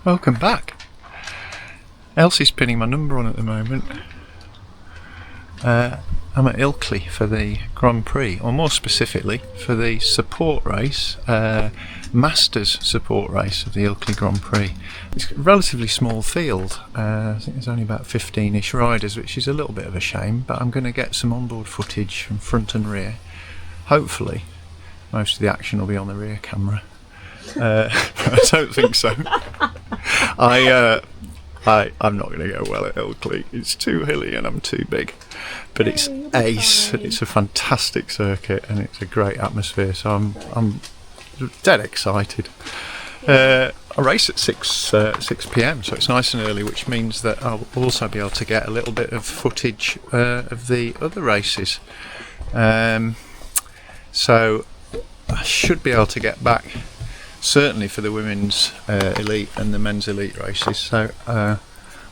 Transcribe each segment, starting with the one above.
Welcome back. Elsie's pinning my number on at the moment. I'm at Ilkley for the Grand Prix, or more specifically for the support race, Masters support race of the Ilkley Grand Prix. It's a relatively small field. I think there's only about 15-ish riders, which is a little bit of a shame, but I'm going to get some onboard footage from front and rear. Hopefully most of the action will be on the rear camera. But I don't think so. I'm not going to go well at Ilkley. It's too hilly and I'm too big. But it's ace. It's a fantastic circuit and it's a great atmosphere. So I'm dead excited. I race at 6 p.m, so it's nice and early, which means that I'll also be able to get a little bit of footage of the other races. So I should be able to get back, certainly for the women's elite and the men's elite races. So I'm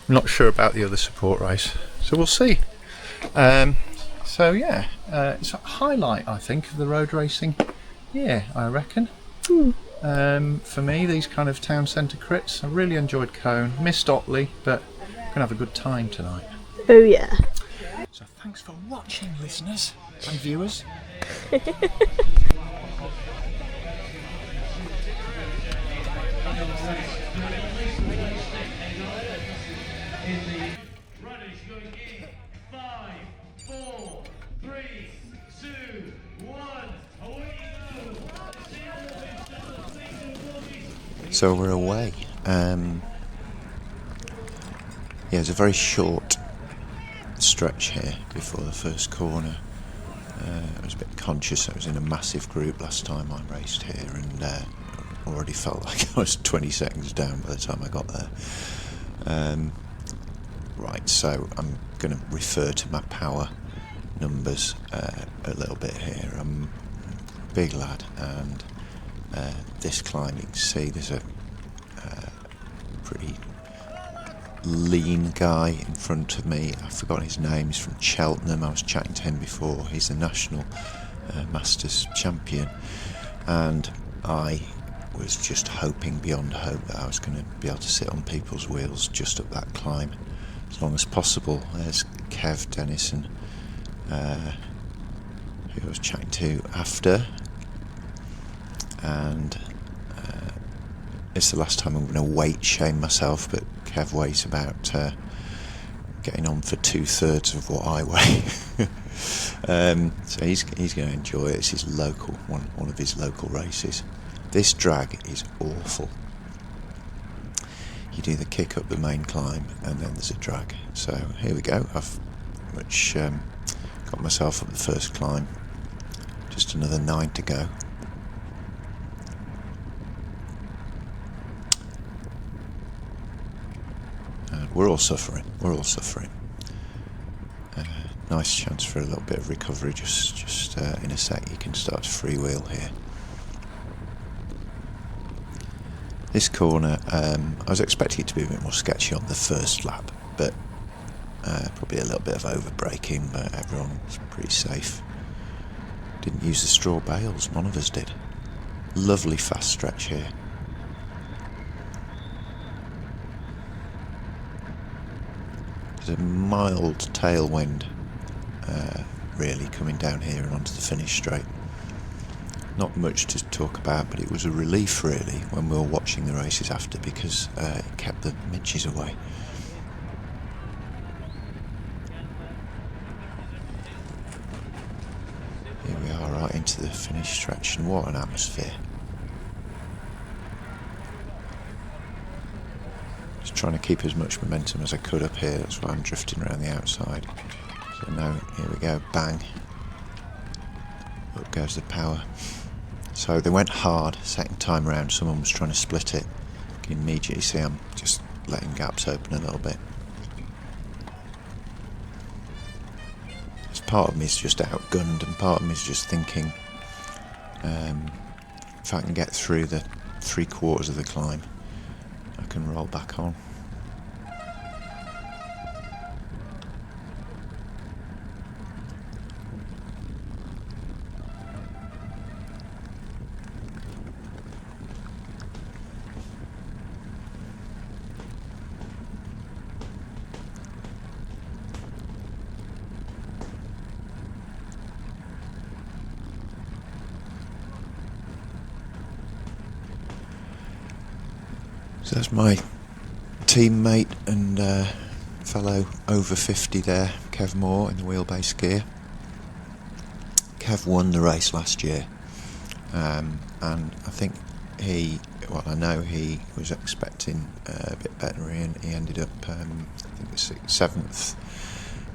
not sure about the other support race. So we'll see. So yeah, it's a highlight, I think, of the road racing. Yeah, I reckon. For me, these kind of town centre crits, I really enjoyed Cone. Missed Otley, but I'm gonna have a good time tonight. Oh yeah. So thanks for watching, listeners and viewers. So we're away. It's a very short stretch here before the first corner. I was a bit conscious I was in a massive group last time I raced here, and already felt like I was 20 seconds down by the time I got there. Right, so I'm going to refer to my power numbers a little bit here. I'm a big lad, and this climb, you can see there's a pretty lean guy in front of me. I've forgotten his name. He's from Cheltenham. I was chatting to him before. He's the national Masters champion, and I was just hoping beyond hope that I was going to be able to sit on people's wheels just up that climb as long as possible. There's Kev Dennison, who I was chatting to after, and it's the last time I'm going to weight shame myself, but Kev weighs about getting on for 2/3 of what I weigh. So he's going to enjoy it. It's his local one of his local races. This drag is awful. You do the kick up the main climb and then there's a drag. So here we go. I've pretty much got myself up the first climb. Just another 9 to go. We're all suffering. Nice chance for a little bit of recovery. Just in a sec, you can start to freewheel here. This corner, I was expecting it to be a bit more sketchy on the first lap, but probably a little bit of over braking, but everyone was pretty safe. Didn't use the straw bales, none of us did. Lovely fast stretch here. There's a mild tailwind really coming down here and onto the finish straight. Not much to talk about, but it was a relief really when we were watching the races after, because it kept the midges away. Here we are, right into the finish stretch, and what an atmosphere. Just trying to keep as much momentum as I could up here, that's why I'm drifting around the outside. So now, here we go, bang. Up goes the power. So they went hard, second time round, someone was trying to split it. You can immediately see I'm just letting gaps open a little bit. Because part of me is just outgunned, and part of me is just thinking, if I can get through the 3/4 of the climb, I can roll back on. So that's my teammate and fellow over 50 there, Kev Moore in the wheelbase gear. Kev won the race last year, and I think I know he was expecting a bit better, and he ended up, I think it was 7th,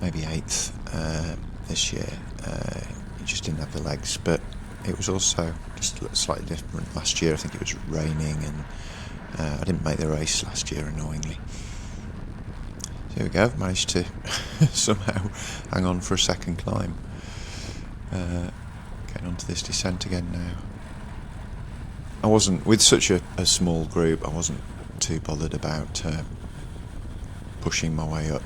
maybe 8th this year. He just didn't have the legs, but it was also just slightly different last year. I think it was raining, and I didn't make the race last year, annoyingly. So here we go, managed to somehow hang on for a second climb. Getting onto this descent again now. I wasn't, with such a small group, I wasn't too bothered about pushing my way up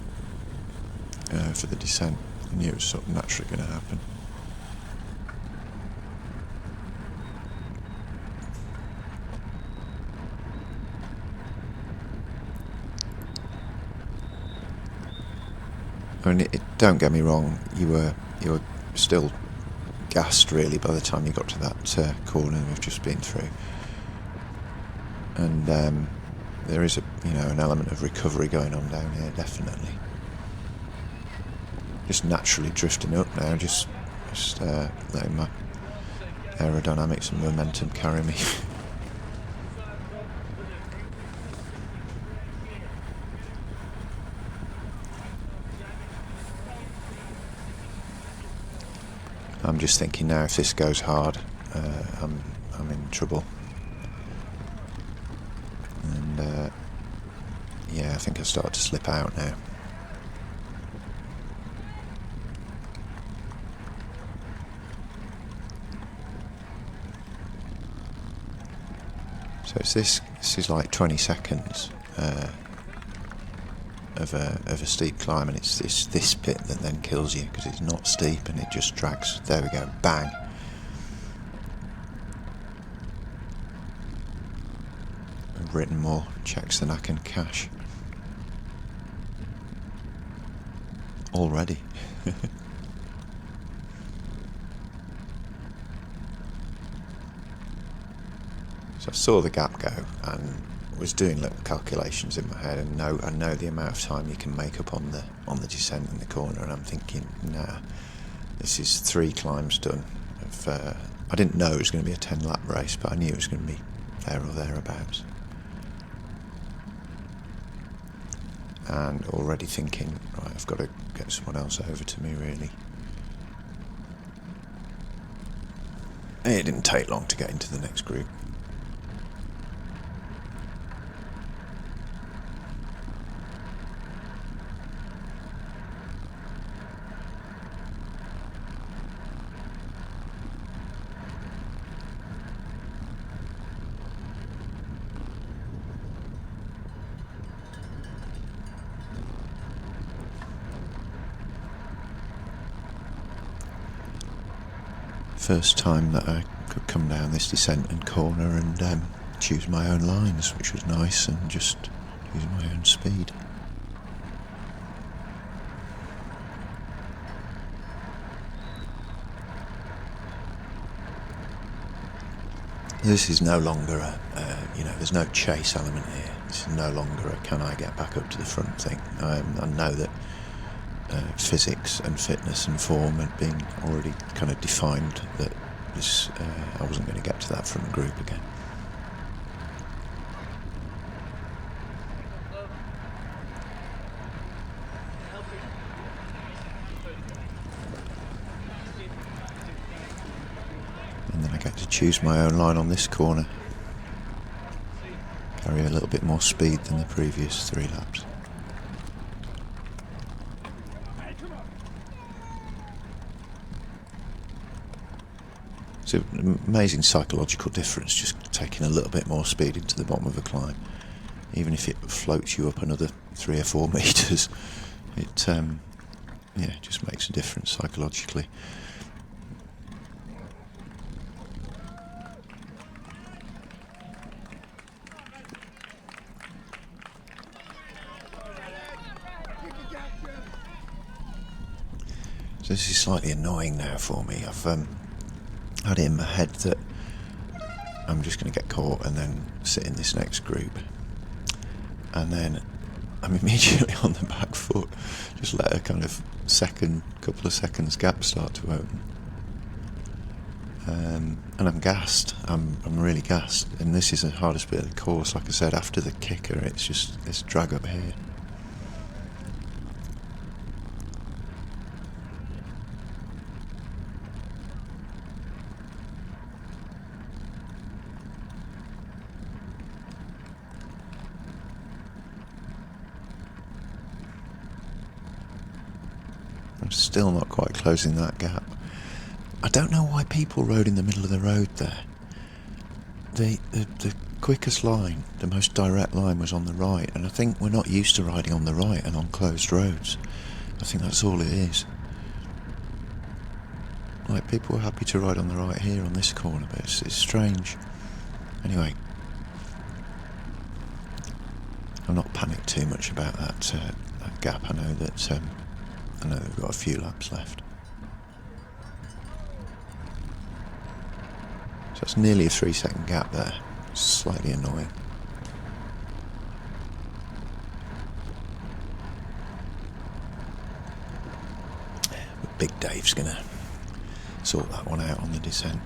for the descent. I knew it was sort of naturally going to happen. I mean, don't get me wrong, you were still gassed really by the time you got to that corner we've just been through, and there is an element of recovery going on down here, definitely. Just naturally drifting up now, just letting my aerodynamics and momentum carry me. I'm just thinking now, if this goes hard, I'm in trouble. And yeah, I think I started to slip out now. So it's this is like 20 seconds of a steep climb, and it's this bit that then kills you, because it's not steep and it just drags. There we go, bang. I've written more checks than I can cash already. So I saw the gap go and was doing little calculations in my head, and I know the amount of time you can make up on the descent in the corner, and I'm thinking, nah, this is 3 climbs done. I didn't know it was going to be a 10-lap race, but I knew it was going to be there or thereabouts. And already thinking, right, I've got to get someone else over to me, really. It didn't take long to get into the next group. First time that I could come down this descent and corner and choose my own lines, which was nice, and just use my own speed. This is no longer there's no chase element here. This is no longer a can I get back up to the front thing. I know that physics and fitness and form had been already kind of defined, that I wasn't going to get to that front group again. And then I get to choose my own line on this corner. Carry a little bit more speed than the previous 3 laps. It's an amazing psychological difference, just taking a little bit more speed into the bottom of a climb. Even if it floats you up another 3 or 4 metres, it just makes a difference psychologically. So this is slightly annoying now for me. I've had it in my head that I'm just going to get caught and then sit in this next group. and then I'm immediately on the back foot. Just let a kind of couple of seconds gap start to open. And I'm gassed. I'm really gassed. And this is the hardest bit of the course. Like I said, after the kicker, it's just this drag up here. I'm still not quite closing that gap. I don't know why people rode in the middle of the road there. The quickest line, the most direct line, was on the right, and I think we're not used to riding on the right and on closed roads. I think that's all it is. Like, people were happy to ride on the right here on this corner, but it's strange. Anyway, I'm not panicked too much about that gap. I know that we've got a few laps left. So it's nearly a 3-second gap there. Slightly annoying. But Big Dave's gonna sort that one out on the descent.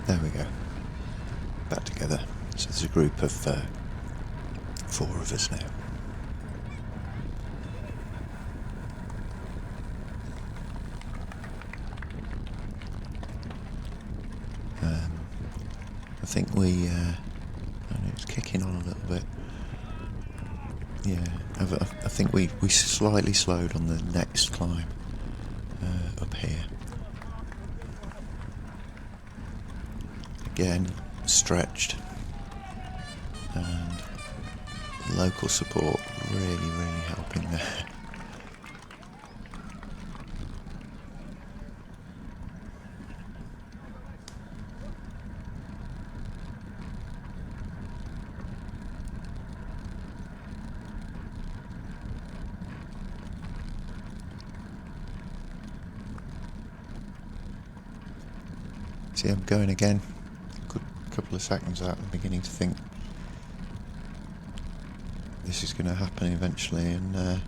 There we go. Back together. So there's a group of 4 of us now. I think it's kicking on a little bit. Yeah, I think we slightly slowed on the next climb up here. Again, stretched, and local support really helping there. See, I'm going again. Couple of seconds out, I'm beginning to think this is going to happen eventually, and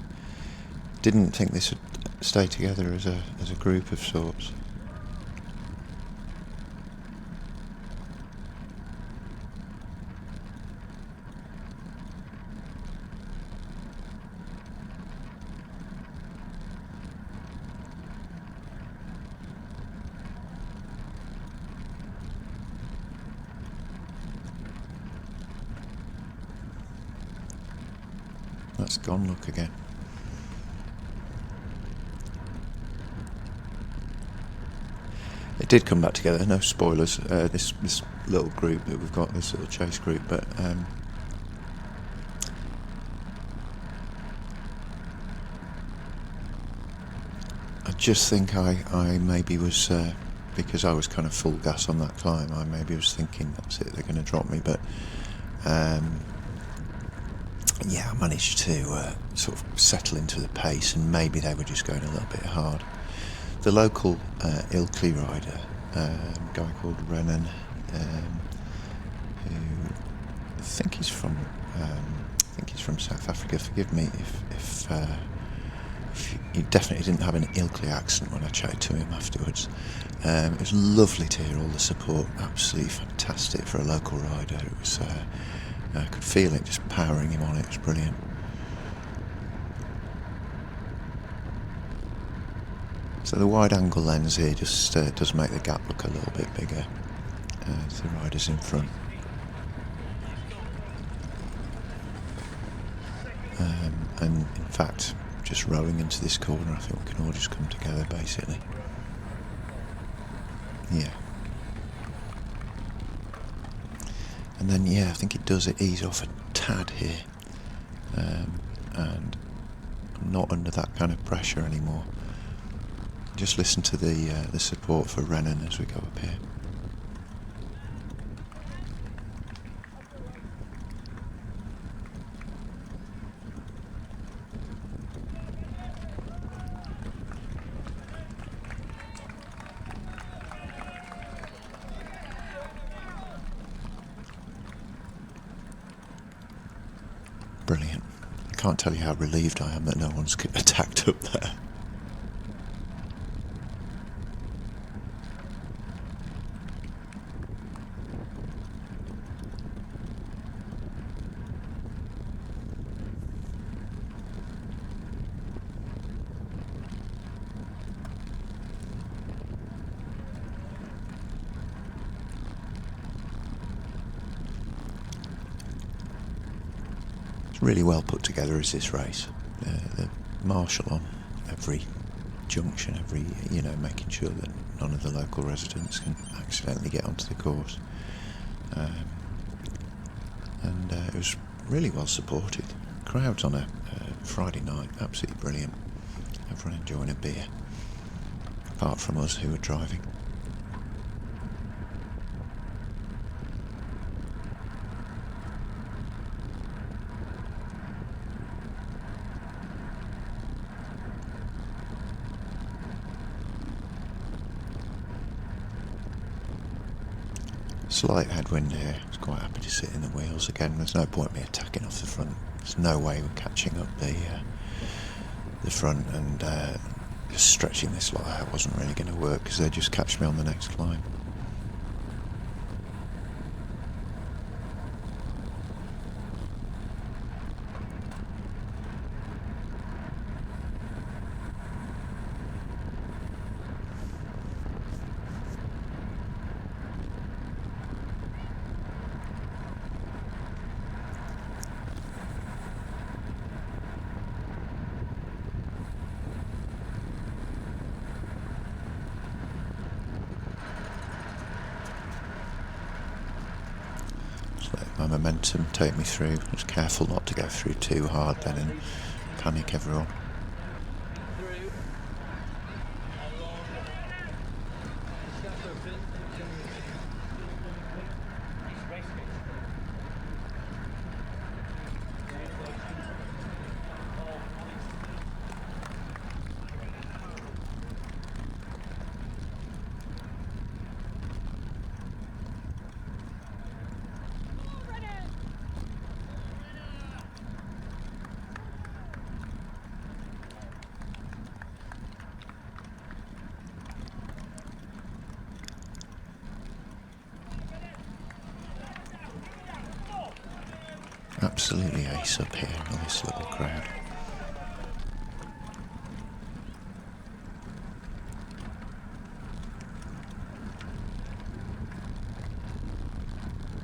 didn't think this would stay together as a group of sorts. That's gone, look again. It did come back together, no spoilers, this little group that we've got, this little chase group, but I just think I maybe was, because I was kind of full gas on that climb, I maybe was thinking that's it, they're going to drop me, but yeah, I managed to sort of settle into the pace, and maybe they were just going a little bit hard. The local Ilkley rider, a guy called Renan, who I think he's from South Africa. Forgive me if he definitely didn't have an Ilkley accent when I chatted to him afterwards. It was lovely to hear all the support. Absolutely fantastic for a local rider. It was. I could feel it just powering him on. It was brilliant. So the wide angle lens here just does make the gap look a little bit bigger as the rider's in front. And in fact, just rowing into this corner, I think we can all just come together basically. Yeah. And then, yeah, I think it does ease off a tad here. And I'm not under that kind of pressure anymore. Just listen to the support for Renan as we go up here. Brilliant. I can't tell you how relieved I am that no one's attacked up there. Really well put together is this race. The marshal on every junction, making sure that none of the local residents can accidentally get onto the course. And it was really well supported. Crowds on a Friday night, absolutely brilliant. Everyone enjoying a beer, apart from us who were driving. Slight headwind here. I was quite happy to sit in the wheels again. There's no point me attacking off the front. There's no way we're catching up the front, and just stretching this lot out wasn't really going to work because they'd just catch me on the next climb. My momentum take me through. I was careful not to go through too hard then and panic everyone. Absolutely ace up here in this little crowd.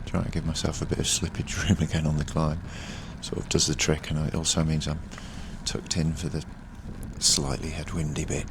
Trying to give myself a bit of slippage room again on the climb. Sort of does the trick, and it also means I'm tucked in for the slightly headwindy bit.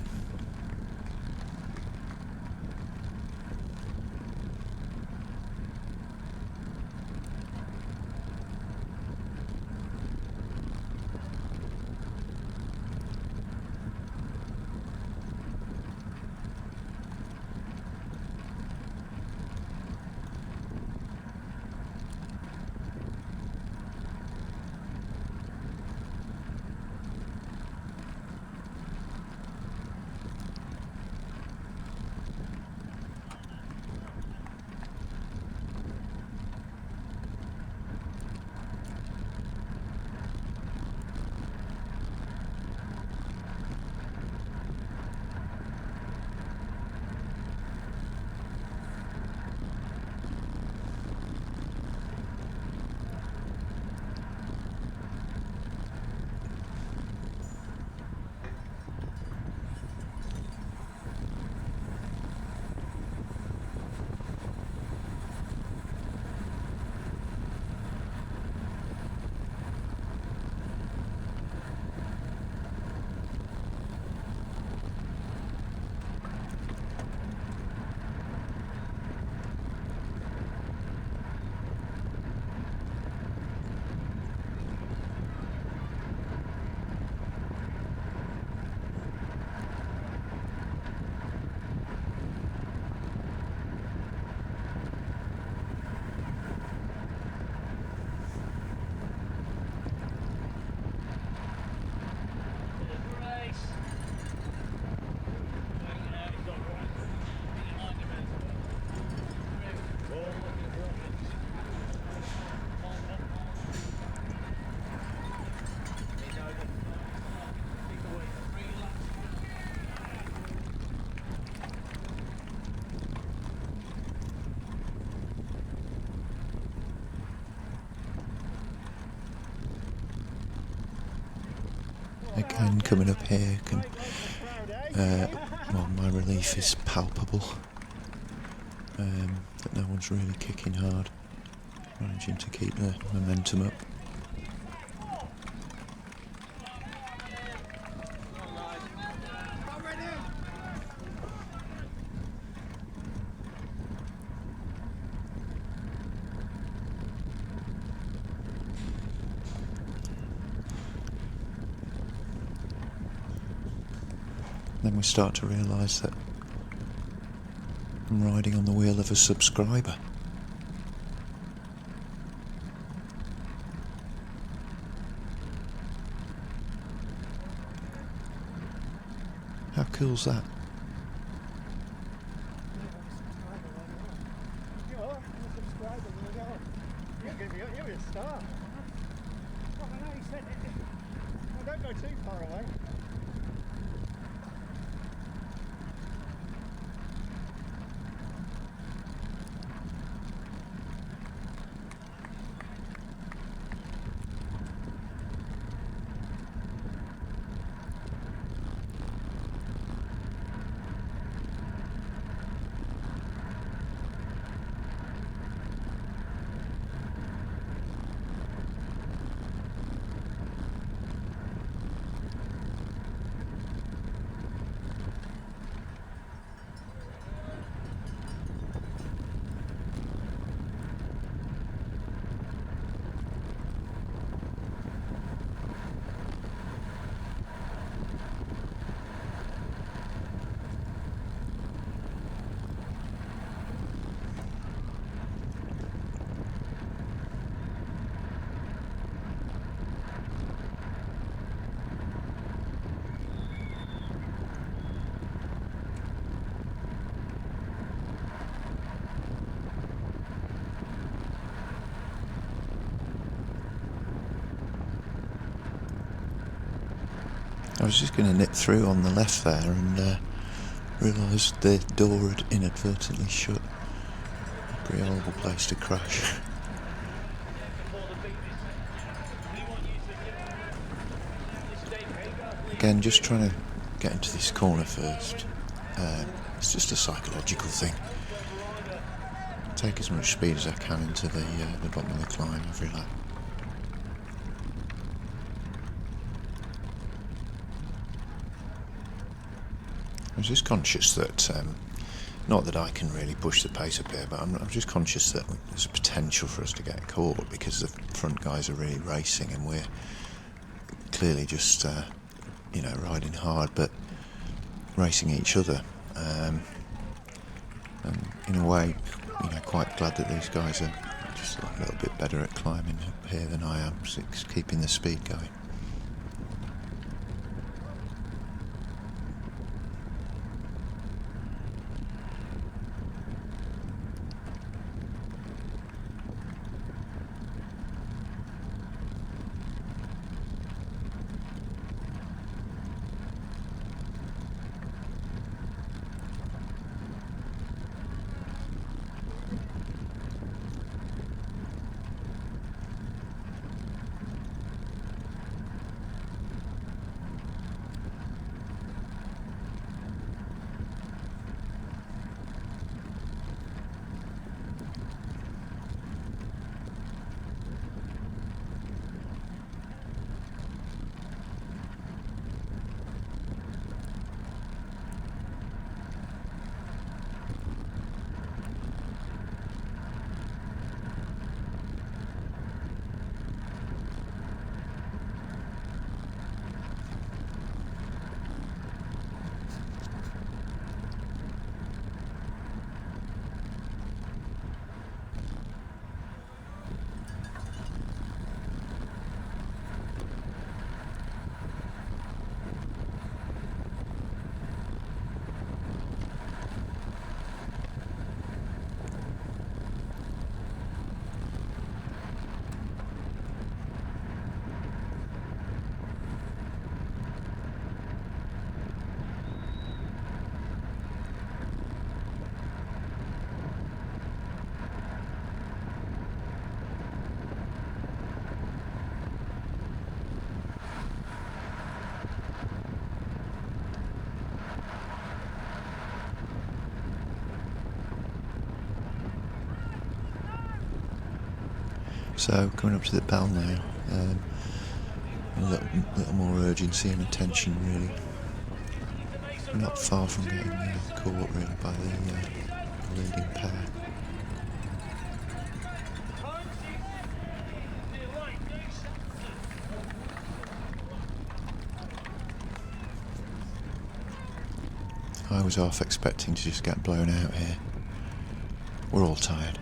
Again, coming up here, well, my relief is palpable. That no one's really kicking hard, managing to keep the momentum up. Then we start to realise that I'm riding on the wheel of a subscriber. How cool's that? You're a star. Well, I know he said it. Well, don't go too far away. I was just going to nip through on the left there and realised the door had inadvertently shut. A pretty horrible place to crash. Again, just trying to get into this corner first. It's just a psychological thing. Take as much speed as I can into the bottom of the climb every lap. I was just conscious that, not that I can really push the pace up here, but I'm just conscious that there's a potential for us to get caught because the front guys are really racing and we're clearly just, riding hard, but racing each other. And in a way, quite glad that these guys are just a little bit better at climbing up here than I am, so it's keeping the speed going. So coming up to the bell now, a little more urgency and attention really. We're not far from getting caught really by the leading pair. I was half expecting to just get blown out here. We're all tired.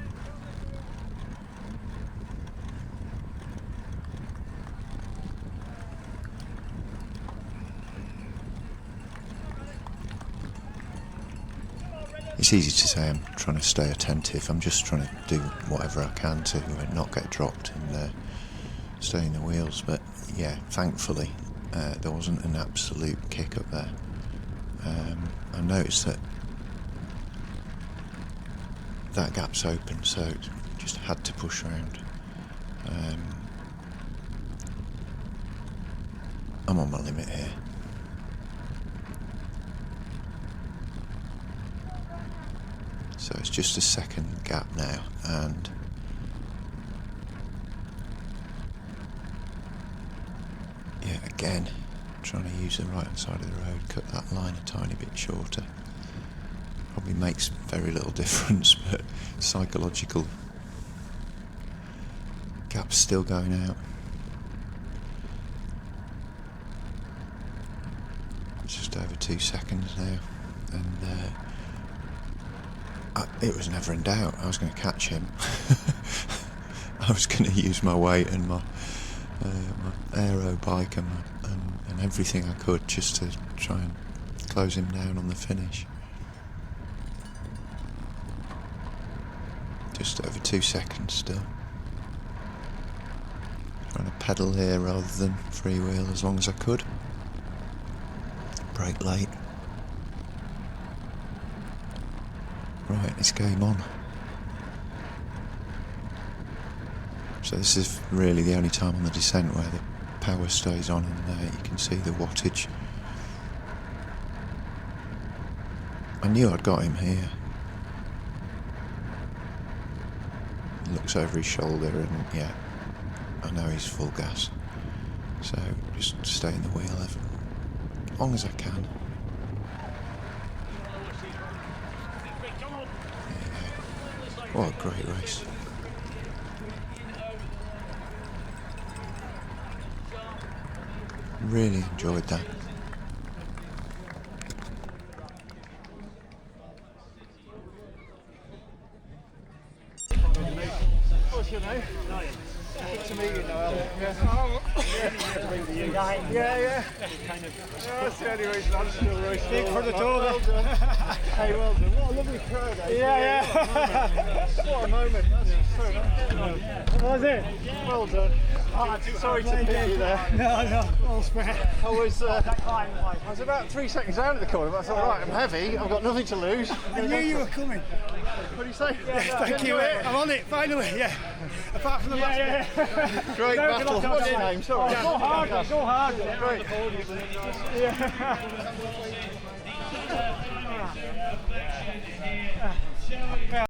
It's easy to say I'm trying to stay attentive. I'm just trying to do whatever I can to not get dropped and stay in the wheels. But yeah, thankfully there wasn't an absolute kick up there. I noticed that gap's open, so just had to push around. I'm on my limit here. So it's just a second gap now, and yeah, again, trying to use the right hand side of the road, cut that line a tiny bit shorter. Probably makes very little difference, but psychological gap's still going out. It's just over 2 seconds now, and it was never in doubt. I was going to catch him. I was going to use my weight and my aero bike and everything I could just to try and close him down on the finish. Just over 2 seconds still. Trying to pedal here rather than freewheel as long as I could. Brake late. Right, it's game on. So this is really the only time on the descent where the power stays on, and you can see the wattage. I knew I'd got him here. He looks over his shoulder and yeah, I know he's full gas. So just stay in the wheel as long as I can. What a great race. Really enjoyed that. What's your name? Niall. Good to meet you, Niall. Yeah. That's the only reason I'm still racing. Big for the tour. Well done. Hey, well done. What a lovely crowd, eh? Yeah. What a moment. That's so nice. What was it? Well done. Sorry to beat you there. No. Well spent. I was about 3 seconds out of the corner, but I thought, right, I'm heavy. I've got nothing to lose. I knew you were coming. What do you say? Thank you. I'm on it, finally, yeah. Apart from the last Great battle. What's your name? Sorry. Go hard. Great. Yeah.